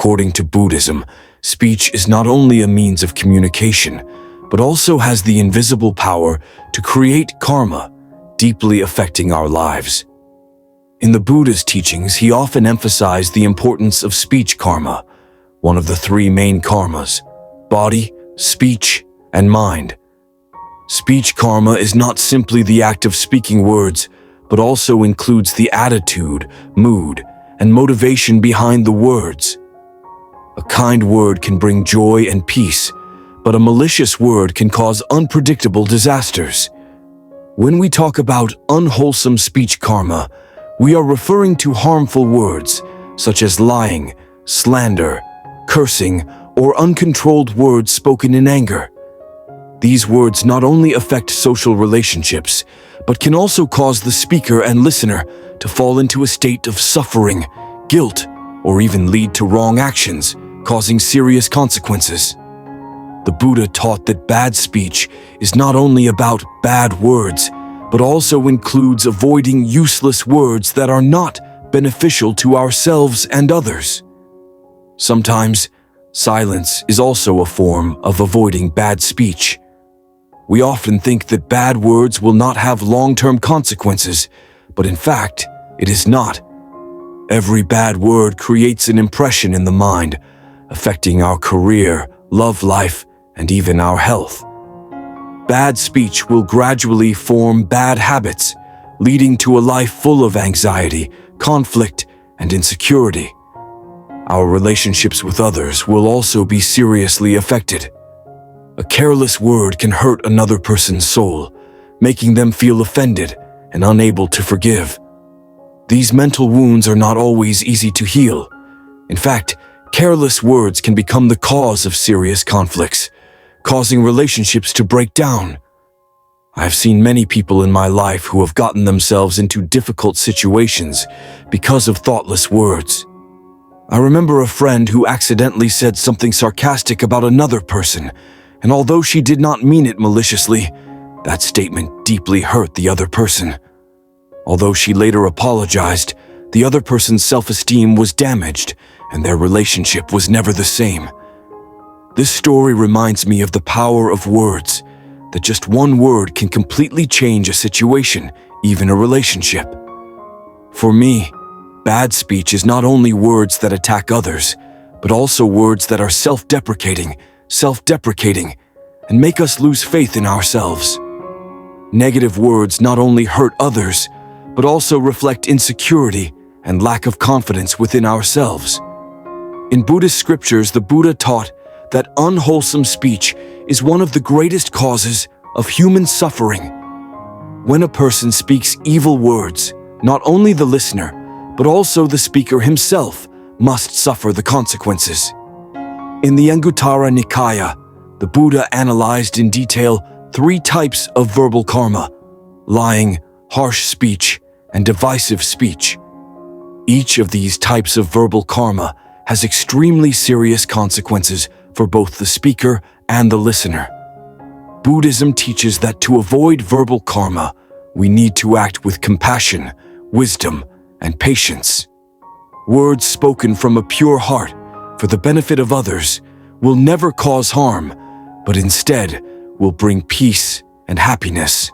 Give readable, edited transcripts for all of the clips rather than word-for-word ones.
According to Buddhism, speech is not only a means of communication, but also has the invisible power to create karma, deeply affecting our lives. In the Buddha's teachings, he often emphasized the importance of speech karma, one of the three main karmas: body, speech, and mind. Speech karma is not simply the act of speaking words, but also includes the attitude, mood, and motivation behind the words. A kind word can bring joy and peace, but a malicious word can cause unpredictable disasters. When we talk about unwholesome speech karma, we are referring to harmful words such as lying, slander, cursing, or uncontrolled words spoken in anger. These words not only affect social relationships, but can also cause the speaker and listener to fall into a state of suffering, guilt, or even lead to wrong actions, causing serious consequences. The Buddha taught that bad speech is not only about bad words, but also includes avoiding useless words that are not beneficial to ourselves and others. Sometimes, silence is also a form of avoiding bad speech. We often think that bad words will not have long-term consequences, but in fact, it is not. Every bad word creates an impression in the mind, affecting our career, love life, and even our health. Bad speech will gradually form bad habits, leading to a life full of anxiety, conflict, and insecurity. Our relationships with others will also be seriously affected. A careless word can hurt another person's soul, making them feel offended and unable to forgive. These mental wounds are not always easy to heal. In fact, careless words can become the cause of serious conflicts, causing relationships to break down. I've seen many people in my life who have gotten themselves into difficult situations because of thoughtless words. I remember a friend who accidentally said something sarcastic about another person, and although she did not mean it maliciously, that statement deeply hurt the other person. Although she later apologized, the other person's self-esteem was damaged, and their relationship was never the same. This story reminds me of the power of words, that just one word can completely change a situation, even a relationship. For me, bad speech is not only words that attack others, but also words that are self-deprecating, and make us lose faith in ourselves. Negative words not only hurt others, but also reflect insecurity and lack of confidence within ourselves. In Buddhist scriptures, the Buddha taught that unwholesome speech is one of the greatest causes of human suffering. When a person speaks evil words, not only the listener, but also the speaker himself must suffer the consequences. In the Anguttara Nikaya, the Buddha analyzed in detail 3 types of verbal karma: lying, harsh speech, and divisive speech. Each of these types of verbal karma has extremely serious consequences for both the speaker and the listener. Buddhism teaches that to avoid verbal karma, we need to act with compassion, wisdom, and patience. Words spoken from a pure heart for the benefit of others will never cause harm, but instead will bring peace and happiness.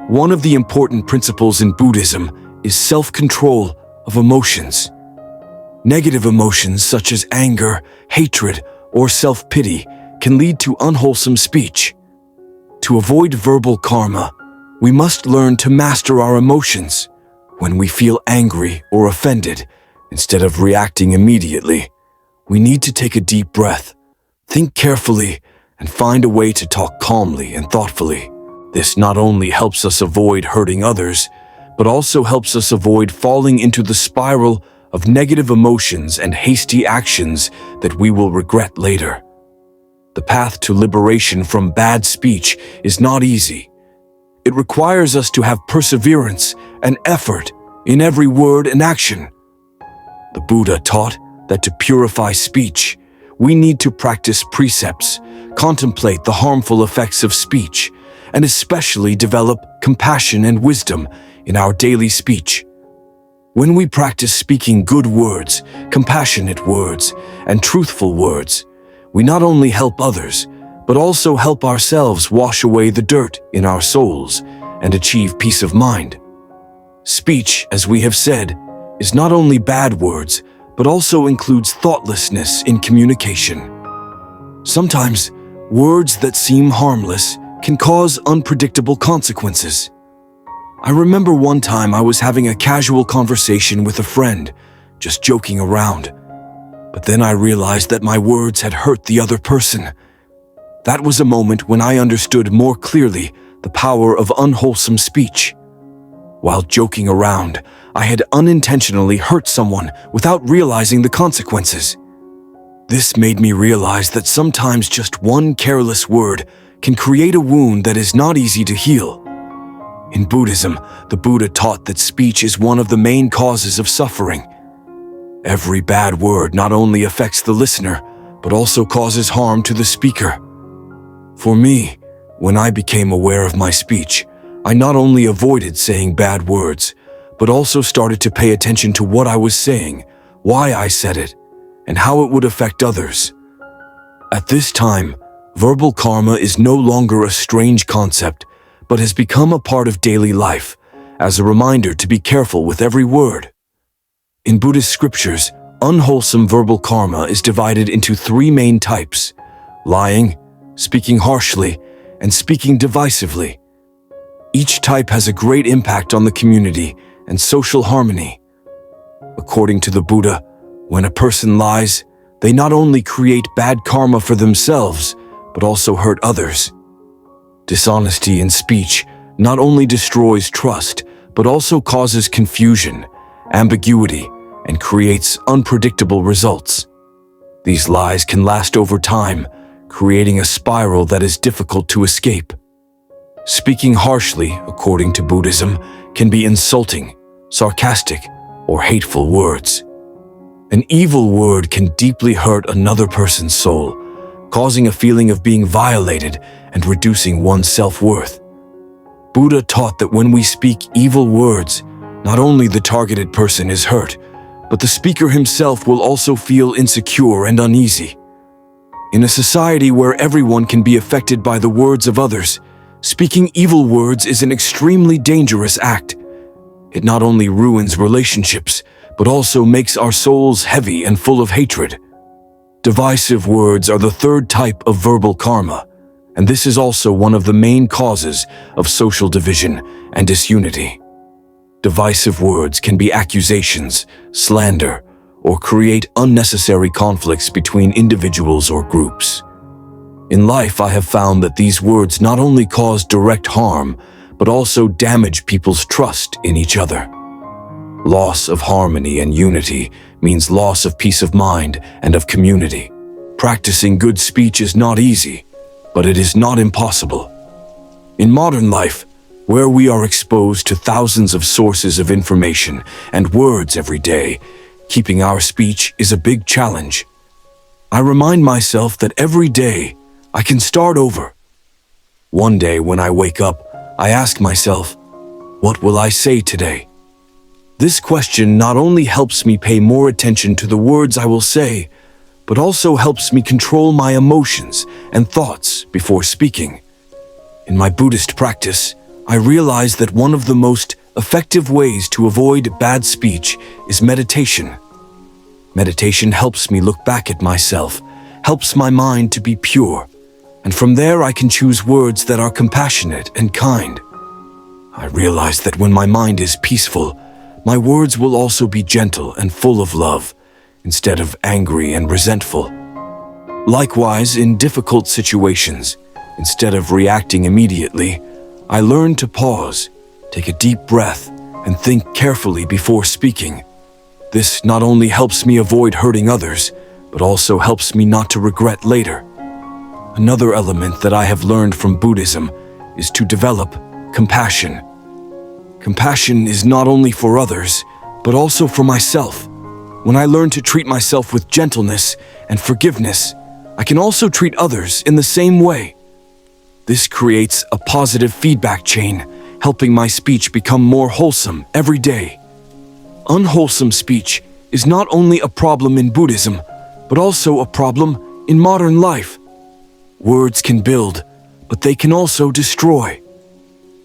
One of the important principles in Buddhism is self-control of emotions. Negative emotions such as anger, hatred, or self-pity can lead to unwholesome speech. To avoid verbal karma, we must learn to master our emotions. When we feel angry or offended, instead of reacting immediately, we need to take a deep breath, think carefully, and find a way to talk calmly and thoughtfully. This not only helps us avoid hurting others, but also helps us avoid falling into the spiral of negative emotions and hasty actions that we will regret later. The path to liberation from bad speech is not easy. It requires us to have perseverance and effort in every word and action. The Buddha taught that to purify speech, we need to practice precepts, contemplate the harmful effects of speech, and especially develop compassion and wisdom in our daily speech. When we practice speaking good words, compassionate words, and truthful words, we not only help others, but also help ourselves wash away the dirt in our souls and achieve peace of mind. Speech, as we have said, is not only bad words, but also includes thoughtlessness in communication. Sometimes, words that seem harmless can cause unpredictable consequences. I remember one time I was having a casual conversation with a friend, just joking around. But then I realized that my words had hurt the other person. That was a moment when I understood more clearly the power of unwholesome speech. While joking around, I had unintentionally hurt someone without realizing the consequences. This made me realize that sometimes just one careless word can create a wound that is not easy to heal. In Buddhism, the Buddha taught that speech is one of the main causes of suffering. Every bad word not only affects the listener, but also causes harm to the speaker. For me, when I became aware of my speech, I not only avoided saying bad words, but also started to pay attention to what I was saying, why I said it, and how it would affect others. At this time, verbal karma is no longer a strange concept, but has become a part of daily life, as a reminder to be careful with every word. In Buddhist scriptures, unwholesome verbal karma is divided into three main types: lying, speaking harshly, and speaking divisively. Each type has a great impact on the community and social harmony. According to the Buddha, when a person lies, they not only create bad karma for themselves, but also hurt others. Dishonesty in speech not only destroys trust, but also causes confusion, ambiguity, and creates unpredictable results. These lies can last over time, creating a spiral that is difficult to escape. Speaking harshly, according to Buddhism, can be insulting, sarcastic, or hateful words. An evil word can deeply hurt another person's soul, causing a feeling of being violated and reducing one's self-worth. Buddha taught that when we speak evil words, not only the targeted person is hurt, but the speaker himself will also feel insecure and uneasy. In a society where everyone can be affected by the words of others, speaking evil words is an extremely dangerous act. It not only ruins relationships, but also makes our souls heavy and full of hatred. Divisive words are the third type of verbal karma, and this is also one of the main causes of social division and disunity. Divisive words can be accusations, slander, or create unnecessary conflicts between individuals or groups. In life, I have found that these words not only cause direct harm, but also damage people's trust in each other. Loss of harmony and unity means loss of peace of mind and of community. Practicing good speech is not easy, but it is not impossible. In modern life, where we are exposed to thousands of sources of information and words every day, keeping our speech is a big challenge. I remind myself that every day I can start over. One day when I wake up, I ask myself, what will I say today? This question not only helps me pay more attention to the words I will say, but also helps me control my emotions and thoughts before speaking. In my Buddhist practice, I realize that one of the most effective ways to avoid bad speech is meditation. Meditation helps me look back at myself, helps my mind to be pure, and from there I can choose words that are compassionate and kind. I realize that when my mind is peaceful, my words will also be gentle and full of love, instead of angry and resentful. Likewise, in difficult situations, instead of reacting immediately, I learn to pause, take a deep breath, and think carefully before speaking. This not only helps me avoid hurting others, but also helps me not to regret later. Another element that I have learned from Buddhism is to develop compassion. Compassion is not only for others, but also for myself. When I learn to treat myself with gentleness and forgiveness, I can also treat others in the same way. This creates a positive feedback chain, helping my speech become more wholesome every day. Unwholesome speech is not only a problem in Buddhism, but also a problem in modern life. Words can build, but they can also destroy.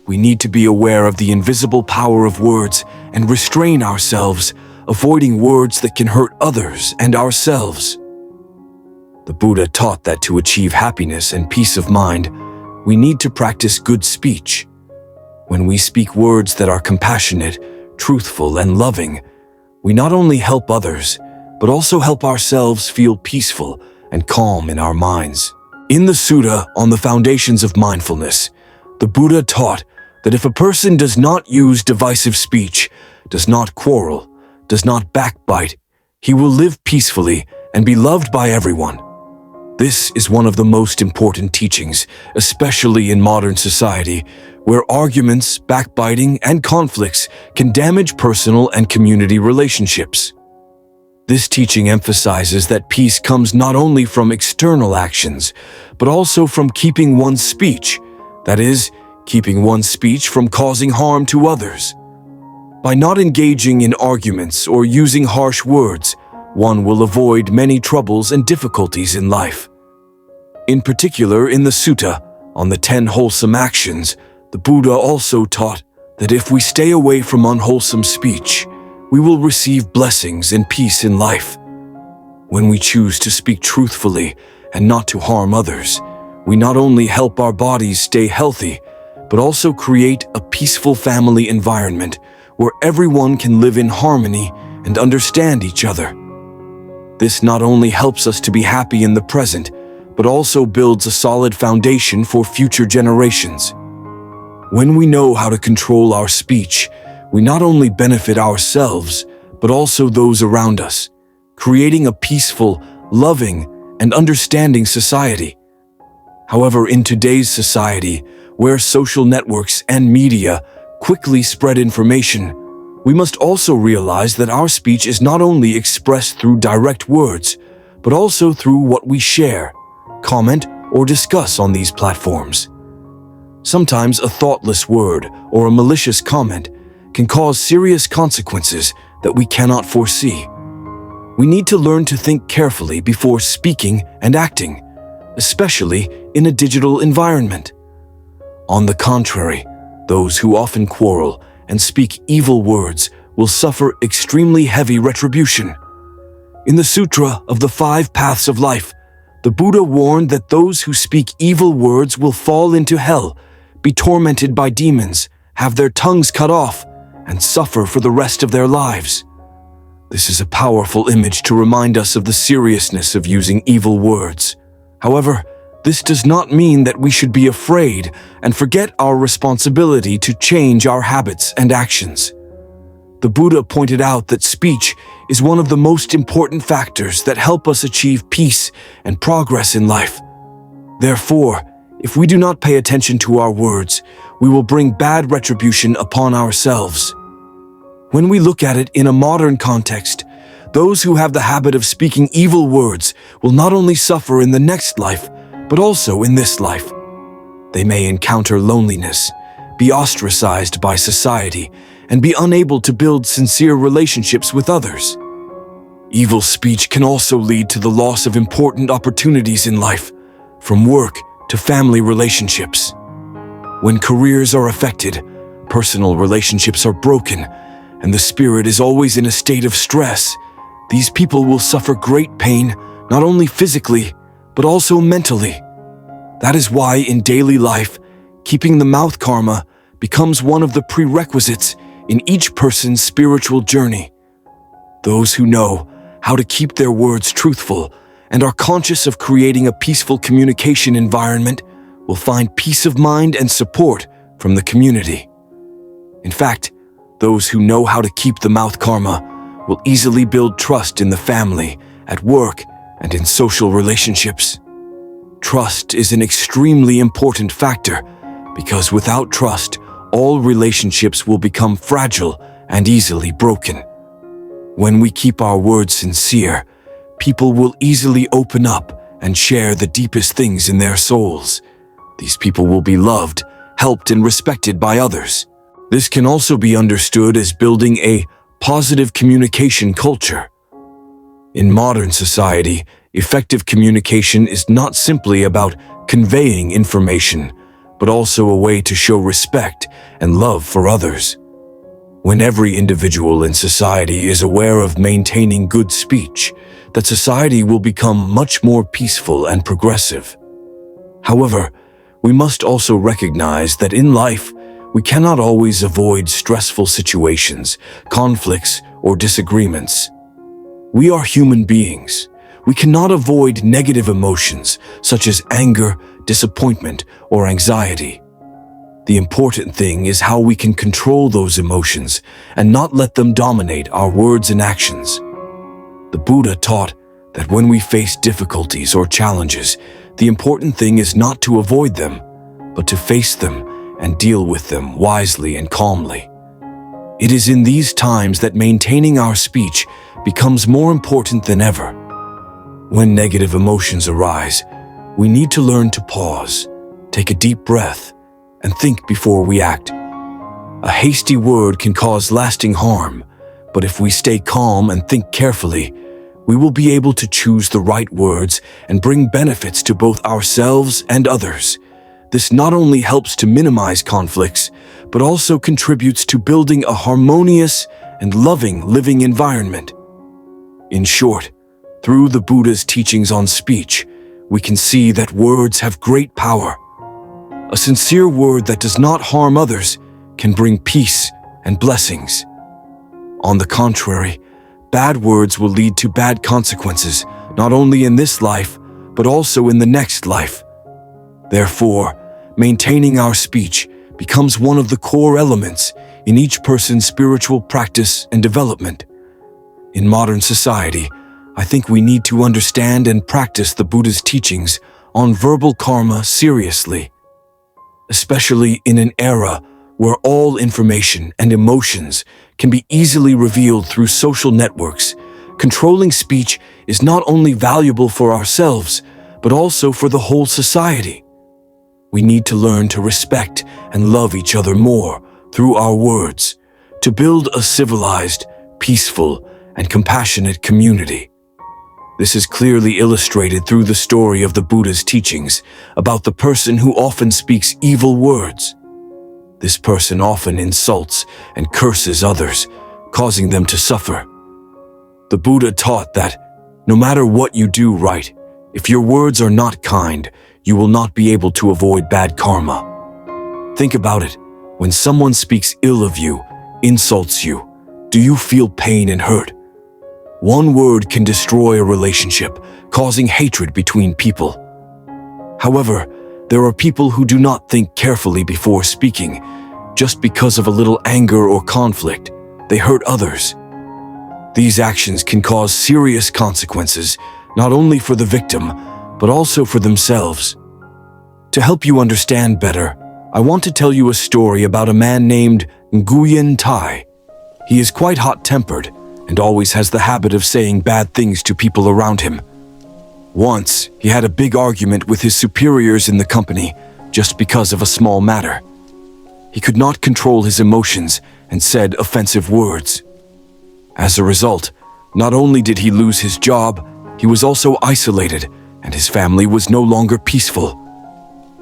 We need to be aware of the invisible power of words and restrain ourselves, avoiding words that can hurt others and ourselves. The Buddha taught that to achieve happiness and peace of mind, we need to practice good speech. When we speak words that are compassionate, truthful, and loving, we not only help others, but also help ourselves feel peaceful and calm in our minds. In the Sutta on the Foundations of Mindfulness, the Buddha taught that if a person does not use divisive speech, does not quarrel, does not backbite, he will live peacefully and be loved by everyone. This is one of the most important teachings, especially in modern society, where arguments, backbiting, and conflicts can damage personal and community relationships. This teaching emphasizes that peace comes not only from external actions, but also from keeping one's speech, that is, keeping one's speech from causing harm to others. By not engaging in arguments or using harsh words, one will avoid many troubles and difficulties in life. In particular, in the Sutta on the 10 wholesome actions, the Buddha also taught that if we stay away from unwholesome speech, we will receive blessings and peace in life. When we choose to speak truthfully and not to harm others, we not only help our bodies stay healthy, but also create a peaceful family environment where everyone can live in harmony and understand each other. This not only helps us to be happy in the present, but also builds a solid foundation for future generations. When we know how to control our speech, we not only benefit ourselves, but also those around us, creating a peaceful, loving, and understanding society. However, in today's society, where social networks and media quickly spread information, we must also realize that our speech is not only expressed through direct words, but also through what we share, comment, or discuss on these platforms. Sometimes a thoughtless word or a malicious comment can cause serious consequences that we cannot foresee. We need to learn to think carefully before speaking and acting, especially in a digital environment. On the contrary, those who often quarrel and speak evil words will suffer extremely heavy retribution. In the Sutra of the 5 Paths of Life, the Buddha warned that those who speak evil words will fall into hell, be tormented by demons, have their tongues cut off, and suffer for the rest of their lives. This is a powerful image to remind us of the seriousness of using evil words. However, this does not mean that we should be afraid and forget our responsibility to change our habits and actions. The Buddha pointed out that speech is one of the most important factors that help us achieve peace and progress in life. Therefore, if we do not pay attention to our words, we will bring bad retribution upon ourselves. When we look at it in a modern context, those who have the habit of speaking evil words will not only suffer in the next life, but also in this life. They may encounter loneliness, be ostracized by society, and be unable to build sincere relationships with others. Evil speech can also lead to the loss of important opportunities in life, from work to family relationships. When careers are affected, personal relationships are broken, and the spirit is always in a state of stress, these people will suffer great pain, not only physically, but also mentally. That is why in daily life, keeping the mouth karma becomes one of the prerequisites in each person's spiritual journey. Those who know how to keep their words truthful and are conscious of creating a peaceful communication environment will find peace of mind and support from the community. In fact, those who know how to keep the mouth karma will easily build trust in the family, at work, and in social relationships. Trust is an extremely important factor because without trust, all relationships will become fragile and easily broken. When we keep our words sincere, people will easily open up and share the deepest things in their souls. These people will be loved, helped, and respected by others. This can also be understood as building a positive communication culture. In modern society, effective communication is not simply about conveying information, but also a way to show respect and love for others. When every individual in society is aware of maintaining good speech, that society will become much more peaceful and progressive. However, we must also recognize that in life, we cannot always avoid stressful situations, conflicts, or disagreements. We are human beings. We cannot avoid negative emotions such as anger, disappointment, or anxiety. The important thing is how we can control those emotions and not let them dominate our words and actions. The Buddha taught that when we face difficulties or challenges, the important thing is not to avoid them, but to face them and deal with them wisely and calmly. It is in these times that maintaining our speech becomes more important than ever. When negative emotions arise, we need to learn to pause, take a deep breath, and think before we act. A hasty word can cause lasting harm, but if we stay calm and think carefully, we will be able to choose the right words and bring benefits to both ourselves and others. This not only helps to minimize conflicts, but also contributes to building a harmonious and loving living environment. In short, through the Buddha's teachings on speech, we can see that words have great power. A sincere word that does not harm others can bring peace and blessings. On the contrary, bad words will lead to bad consequences, not only in this life, but also in the next life. Therefore, maintaining our speech becomes one of the core elements in each person's spiritual practice and development. In modern society, I think we need to understand and practice the Buddha's teachings on verbal karma seriously. Especially in an era where all information and emotions can be easily revealed through social networks, controlling speech is not only valuable for ourselves, but also for the whole society. We need to learn to respect and love each other more through our words, to build a civilized, peaceful, and compassionate community. This is clearly illustrated through the story of the Buddha's teachings about the person who often speaks evil words. This person often insults and curses others, causing them to suffer. The Buddha taught that no matter what you do right, if your words are not kind, you will not be able to avoid bad karma. Think about it. When someone speaks ill of you, insults you, do you feel pain and hurt? One word can destroy a relationship, causing hatred between people. However, there are people who do not think carefully before speaking. Just because of a little anger or conflict, they hurt others. These actions can cause serious consequences, not only for the victim, but also for themselves. To help you understand better, I want to tell you a story about a man named Nguyen Tai. He is quite hot-tempered and always has the habit of saying bad things to people around him. Once, he had a big argument with his superiors in the company just because of a small matter. He could not control his emotions and said offensive words. As a result, not only did he lose his job, he was also isolated, and his family was no longer peaceful.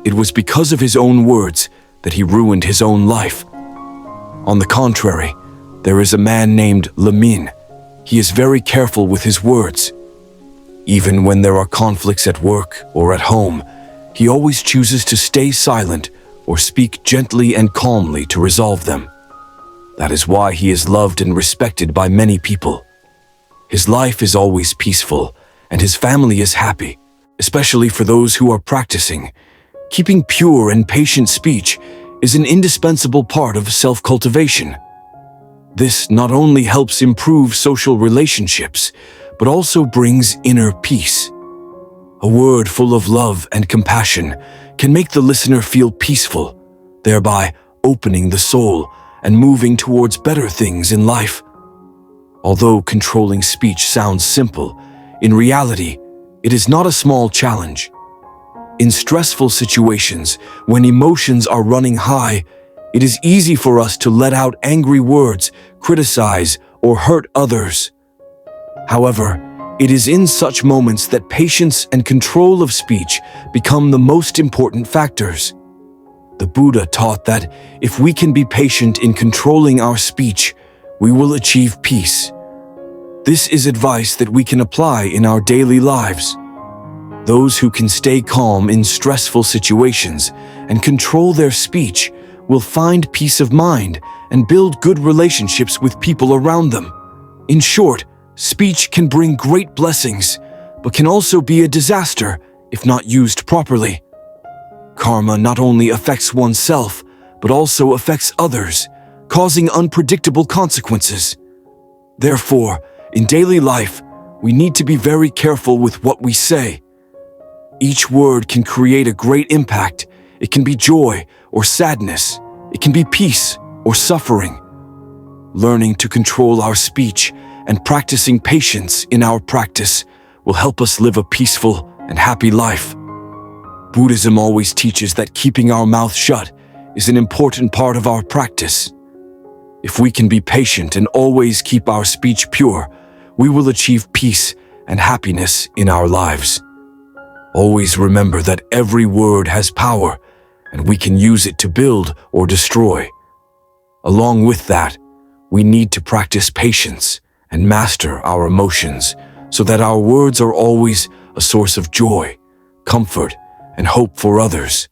It was because of his own words that he ruined his own life. On the contrary, there is a man named Lamin. He is very careful with his words. Even when there are conflicts at work or at home, he always chooses to stay silent or speak gently and calmly to resolve them. That is why he is loved and respected by many people. His life is always peaceful, and his family is happy, especially for those who are practicing. Keeping pure and patient speech is an indispensable part of self-cultivation. This not only helps improve social relationships, but also brings inner peace. A word full of love and compassion can make the listener feel peaceful, thereby opening the soul and moving towards better things in life. Although controlling speech sounds simple, in reality, it is not a small challenge. In stressful situations, when emotions are running high, it is easy for us to let out angry words, criticize, or hurt others. However, it is in such moments that patience and control of speech become the most important factors. The Buddha taught that if we can be patient in controlling our speech, we will achieve peace. This is advice that we can apply in our daily lives. Those who can stay calm in stressful situations and control their speech will find peace of mind and build good relationships with people around them. In short, speech can bring great blessings, but can also be a disaster if not used properly. Karma not only affects oneself, but also affects others, causing unpredictable consequences. Therefore, in daily life, we need to be very careful with what we say. Each word can create a great impact. It can be joy or sadness. It can be peace or suffering. Learning to control our speech and practicing patience in our practice will help us live a peaceful and happy life. Buddhism always teaches that keeping our mouth shut is an important part of our practice. If we can be patient and always keep our speech pure, we will achieve peace and happiness in our lives. Always remember that every word has power, and we can use it to build or destroy. Along with that, we need to practice patience and master our emotions so that our words are always a source of joy, comfort, and hope for others.